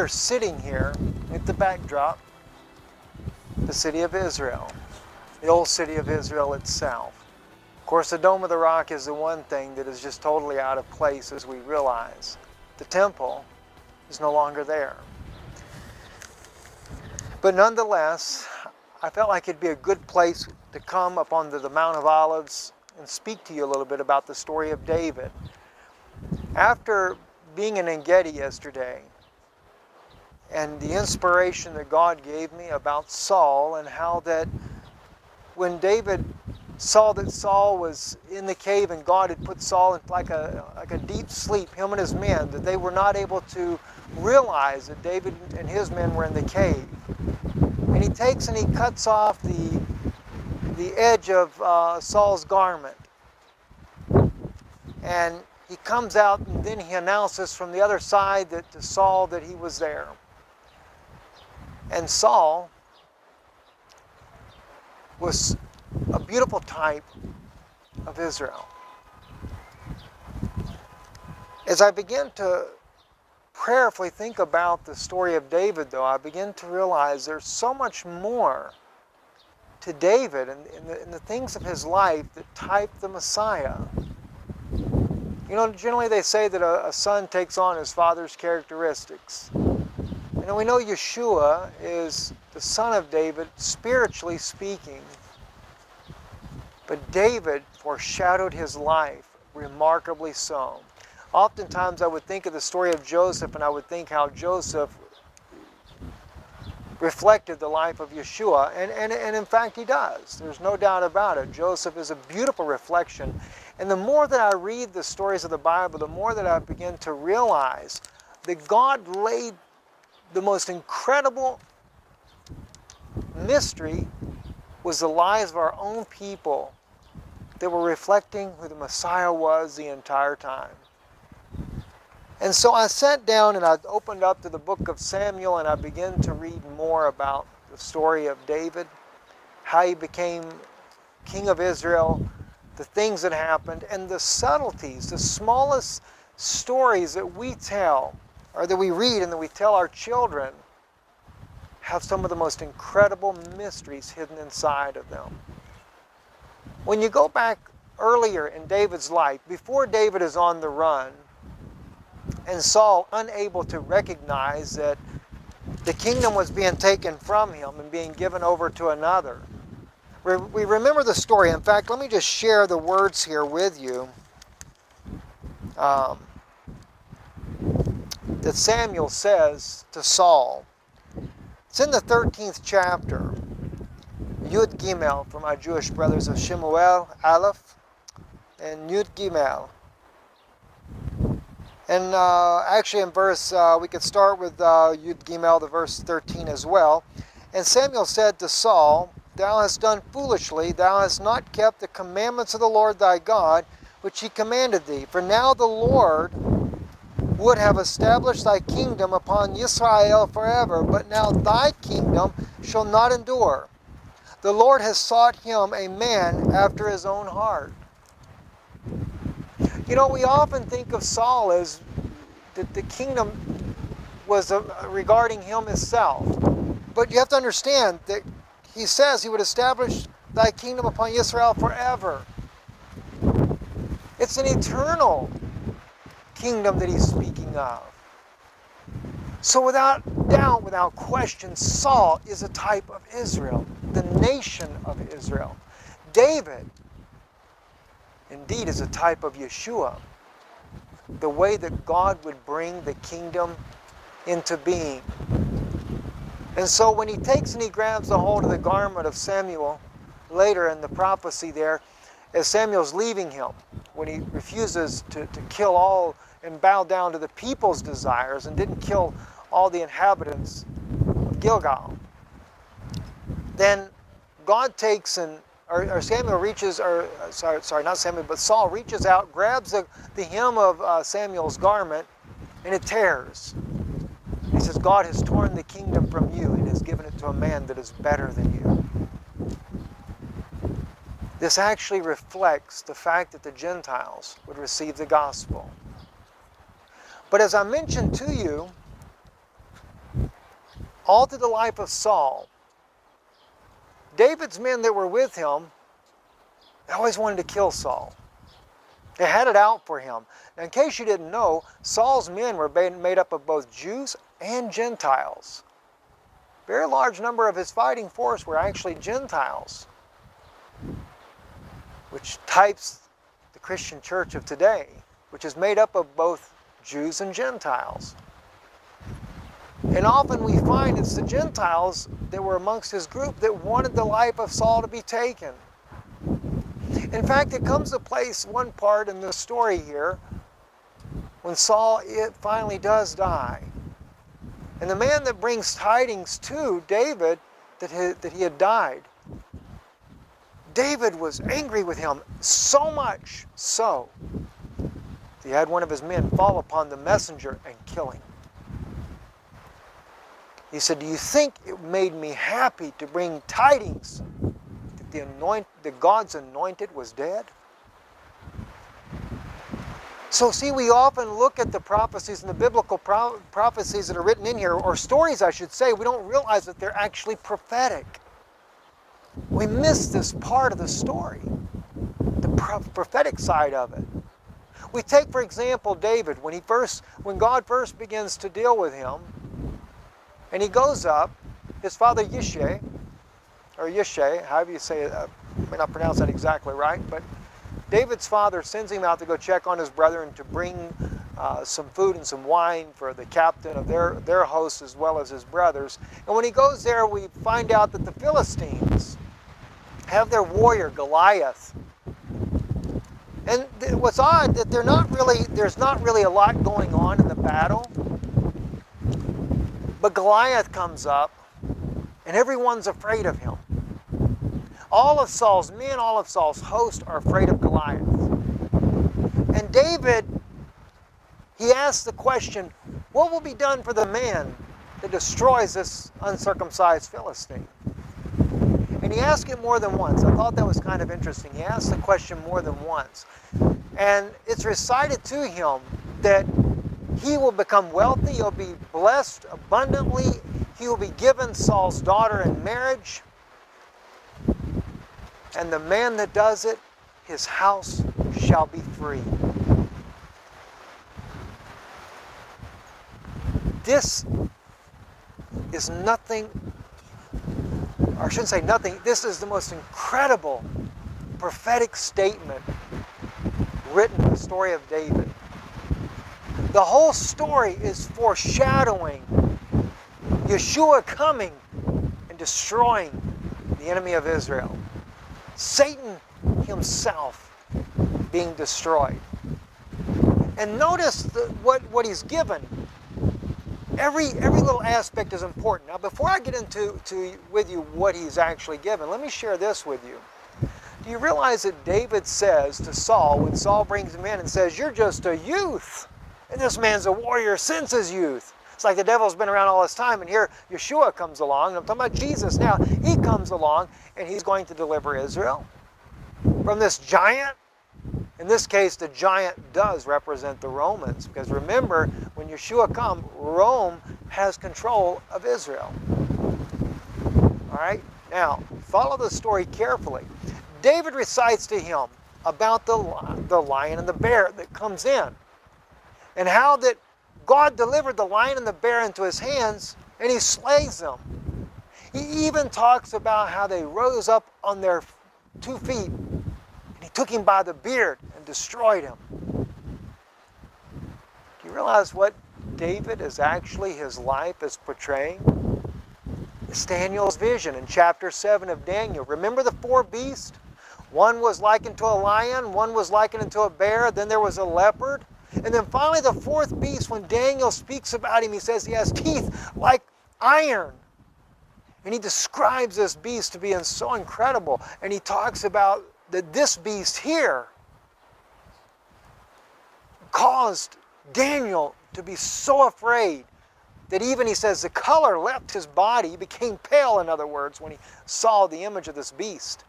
are sitting here at the backdrop, the city of Israel, the old city of Israel itself. Of course, the Dome of the Rock is the one thing that is just totally out of place, as we realize. The temple is no longer there. But nonetheless, I felt like it'd be a good place to come up onto the Mount of Olives and speak to you a little bit about the story of David. After being in En-Gedi yesterday, and the inspiration that God gave me about Saul, and how that when David saw that Saul was in the cave and God had put Saul in like a deep sleep, him and his men, that they were not able to realize that David and his men were in the cave. And he takes and he cuts off the edge of Saul's garment. And he comes out, and then he announces from the other side to Saul that he was there. And Saul was a beautiful type of Israel. As I begin to prayerfully think about the story of David, though, I begin to realize there's so much more to David and in the things of his life that type the Messiah. You know, generally they say that a son takes on his father's characteristics. And we know Yeshua is the son of David, spiritually speaking. But David foreshadowed his life, remarkably so. Oftentimes I would think of the story of Joseph, and I would think how Joseph reflected the life of Yeshua. And in fact he does. There's no doubt about it. Joseph is a beautiful reflection. And the more that I read the stories of the Bible, the more that I begin to realize that God laid the most incredible mystery was the lives of our own people that were reflecting who the Messiah was the entire time. And so I sat down and I opened up to the book of Samuel, and I began to read more about the story of David, how he became king of Israel, the things that happened, and the subtleties, the smallest stories that we tell, or that we read and that we tell our children, have some of the most incredible mysteries hidden inside of them. When you go back earlier in David's life, before David is on the run, and Saul unable to recognize that the kingdom was being taken from him and being given over to another. We remember the story. In fact, let me just share the words here with you that Samuel says to Saul. It's in the 13th chapter, Yud Gimel, for my Jewish brothers of Shemuel, Aleph, and Yud Gimel. And actually in verse, we could start with Yud Gimel, the verse 13 as well. And Samuel said to Saul, "Thou hast done foolishly, thou hast not kept the commandments of the Lord thy God, which he commanded thee. For now the Lord would have established thy kingdom upon Israel forever, but now thy kingdom shall not endure. The Lord has sought him a man after his own heart." You know, we often think of Saul as that the kingdom was regarding him himself. But you have to understand that he says he would establish thy kingdom upon Israel forever. It's an eternal kingdom that he's speaking of. So without doubt, without question, Saul is a type of Israel, the nation of Israel. David, indeed, is a type of Yeshua, the way that God would bring the kingdom into being. And so when he takes and he grabs the hold of the garment of Samuel, later in the prophecy there, as Samuel's leaving him, when he refuses to kill all and bow down to the people's desires and didn't kill all the inhabitants of Gilgal, then God takes and or Samuel reaches, or sorry, not Samuel, but Saul reaches out, grabs the hem of Samuel's garment, and it tears. He says, God has torn the kingdom from you and has given it to a man that is better than you. This actually reflects the fact that the Gentiles would receive the gospel. But as I mentioned to you, all through the life of Saul, David's men that were with him, they always wanted to kill Saul. They had it out for him. Now, in case you didn't know, Saul's men were made up of both Jews and Gentiles. A very large number of his fighting force were actually Gentiles, which types the Christian church of today, which is made up of both Jews and Gentiles. And often we find it's the Gentiles that were amongst his group that wanted the life of Saul to be taken. In fact, it comes to place, one part in the story here, when Saul finally does die. And the man that brings tidings to David that he had died, David was angry with him, so much so that he had one of his men fall upon the messenger and kill him. He said, "Do you think it made me happy to bring tidings that God's anointed was dead?" So see, we often look at the prophecies and the biblical prophecies that are written in here, or stories I should say, we don't realize that they're actually prophetic. We miss this part of the story, the prophetic side of it. We take, for example, David, when God first begins to deal with him, and he goes up, his father Yishai, or Yishai, however you say it, I may not pronounce that exactly right, but David's father sends him out to go check on his brother and to bring some food and some wine for the captain of their host as well as his brothers. And when he goes there, we find out that the Philistines have their warrior Goliath. And what's odd, that there's not really a lot going on in the battle. But Goliath comes up, and everyone's afraid of him. All of Saul's men, all of Saul's host are afraid of Goliath. And David, he asks the question, what will be done for the man that destroys this uncircumcised Philistine? And he asked it more than once. I thought that was kind of interesting. He asked the question more than once. And it's recited to him that he will become wealthy, he'll be blessed abundantly, he will be given Saul's daughter in marriage, and the man that does it, his house shall be free. This is nothing, or I shouldn't say nothing, this is the most incredible prophetic statement written in the story of David. The whole story is foreshadowing Yeshua coming and destroying the enemy of Israel. Satan himself being destroyed. And notice what he's given. Every little aspect is important. Now, before I get into with you what he's actually given, let me share this with you. Do you realize that David says to Saul, when Saul brings him in and says, "You're just a youth, and this man's a warrior since his youth." It's like the devil's been around all this time, and here Yeshua comes along. And I'm talking about Jesus now. He comes along, and he's going to deliver Israel from this giant. In this case, the giant does represent the Romans, because remember, when Yeshua comes, Rome has control of Israel. All right? Now, follow the story carefully. David recites to him about the lion and the bear that comes in, and how that God delivered the lion and the bear into his hands, and he slays them. He even talks about how they rose up on their 2 feet, and he took him by the beard and destroyed him. Do you realize what David is actually, his life is portraying? It's Daniel's vision in chapter 7 of Daniel. Remember the 4 beasts? One was likened to a lion, one was likened unto a bear, then there was a leopard. And then finally the 4th beast, when Daniel speaks about him, he says he has teeth like iron. And he describes this beast to be so incredible. And he talks about that this beast here caused Daniel to be so afraid that even, he says, the color left his body. He became pale, in other words, when he saw the image of this beast.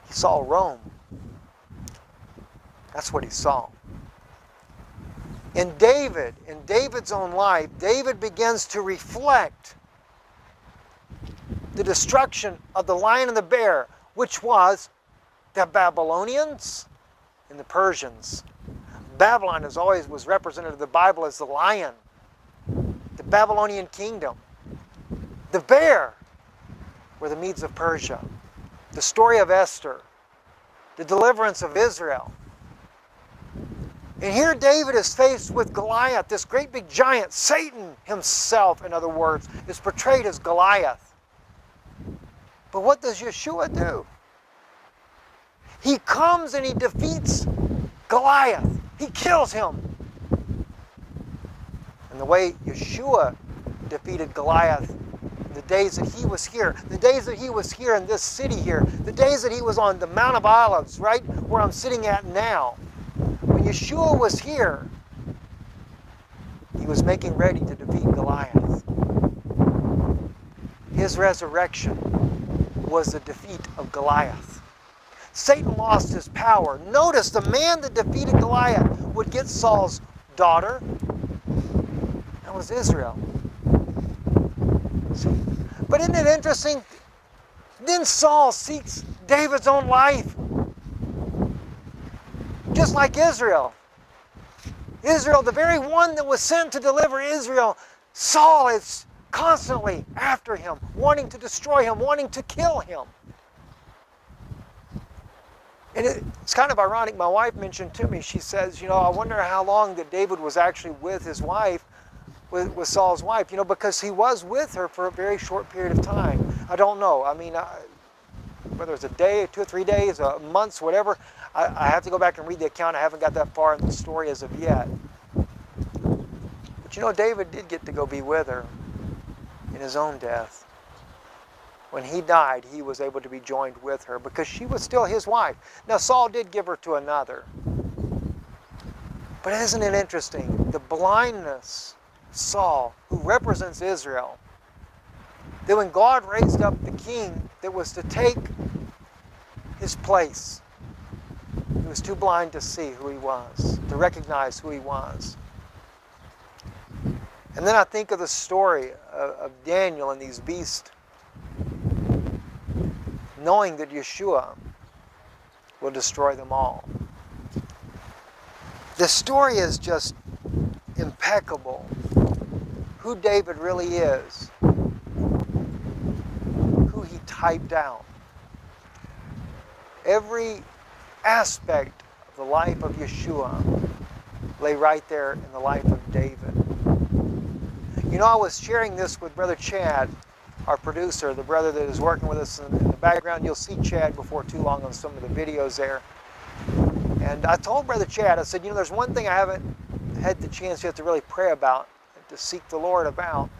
He saw Rome. That's what he saw. In David's own life, David begins to reflect the destruction of the lion and the bear, which was the Babylonians and the Persians. Babylon was represented in the Bible as the lion, the Babylonian kingdom. The bear were the Medes of Persia. The story of Esther, the deliverance of Israel. And here David is faced with Goliath, this great big giant. Satan himself, in other words, is portrayed as Goliath. But what does Yeshua do? He comes and he defeats Goliath. He kills him. And the way Yeshua defeated Goliath, the days that he was here, the days that he was here in this city here, the days that he was on the Mount of Olives, right where I'm sitting at now, when Yeshua was here, he was making ready to defeat Goliath. His resurrection was the defeat of Goliath. Satan lost his power. Notice the man that defeated Goliath would get Saul's daughter. That was Israel. See? But isn't it interesting? Then Saul seeks David's own life. Just like Israel. Israel, the very one that was sent to deliver Israel, Saul is constantly after him, wanting to destroy him, wanting to kill him. And it's kind of ironic. My wife mentioned to me, she says, I wonder how long that David was actually with his wife, with Saul's wife, because he was with her for a very short period of time. I don't know. I mean, whether it's a day, 2 or 3 days, months, whatever. I have to go back and read the account. I haven't got that far in the story as of yet. But David did get to go be with her in his own death. When he died, he was able to be joined with her because she was still his wife. Now, Saul did give her to another. But isn't it interesting? The blindness of Saul, who represents Israel, that when God raised up the king that was to take his place, he was too blind to see who he was, to recognize who he was. And then I think of the story of Daniel and these beasts, knowing that Yeshua will destroy them all. The story is just impeccable. Who David really is, who he typed out. Every aspect of the life of Yeshua lay right there in the life of David. I was sharing this with Brother Chad, our producer, the brother that is working with us in the background. You'll see Chad before too long on some of the videos there. And I told Brother Chad, I said, there's one thing I haven't had the chance yet to really pray about, to seek the Lord about.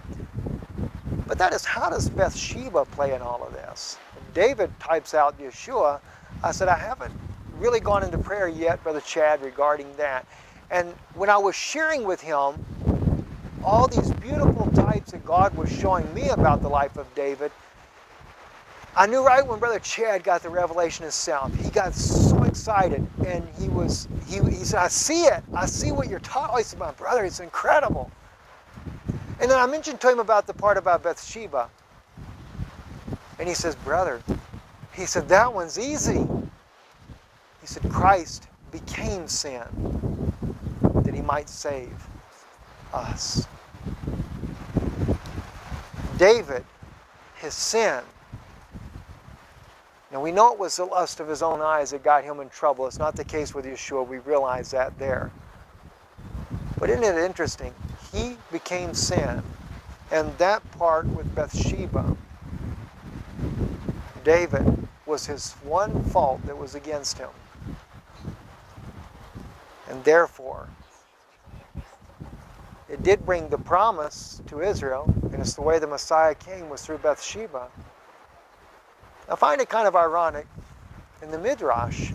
But that is, how does Bathsheba play in all of this? David types out Yeshua. I said, I haven't really gone into prayer yet, Brother Chad, regarding that. And when I was sharing with him all these beautiful types that God was showing me about the life of David, I knew right when Brother Chad got the revelation himself. He got so excited, and he said, I see it. I see what you're talking about. I said, my brother, it's incredible. And then I mentioned to him about the part about Bathsheba. And he says, brother, he said, that one's easy. He said, Christ became sin that he might save us. David, his sin. Now we know it was the lust of his own eyes that got him in trouble. It's not the case with Yeshua. We realize that there. But isn't it interesting? He became sin. And that part with Bathsheba, David was his one fault that was against him. And therefore, it did bring the promise to Israel, and it's the way the Messiah came was through Bathsheba. I find it kind of ironic in the Midrash.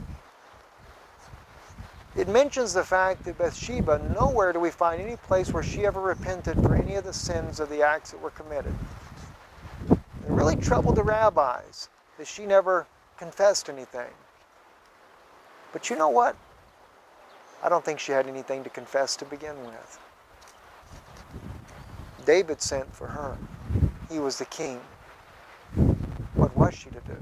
It mentions the fact that Bathsheba, nowhere do we find any place where she ever repented for any of the sins of the acts that were committed. It really troubled the rabbis that she never confessed anything. But you know what? I don't think she had anything to confess to begin with. David sent for her. He was the king. What was she to do?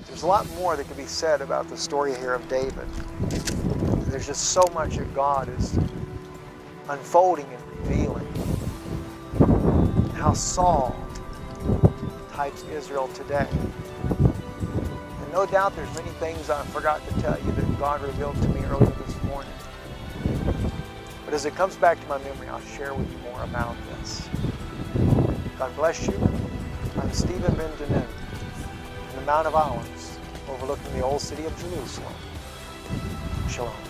There's a lot more that could be said about the story here of David. There's just so much that God is unfolding and revealing. How Saul types Israel today. And no doubt there's many things I forgot to tell you that God revealed to me earlier this morning. But as it comes back to my memory, I'll share with you more about this. God bless you. I'm Stephen Benjamin in the Mount of Olives, overlooking the old city of Jerusalem. Shalom.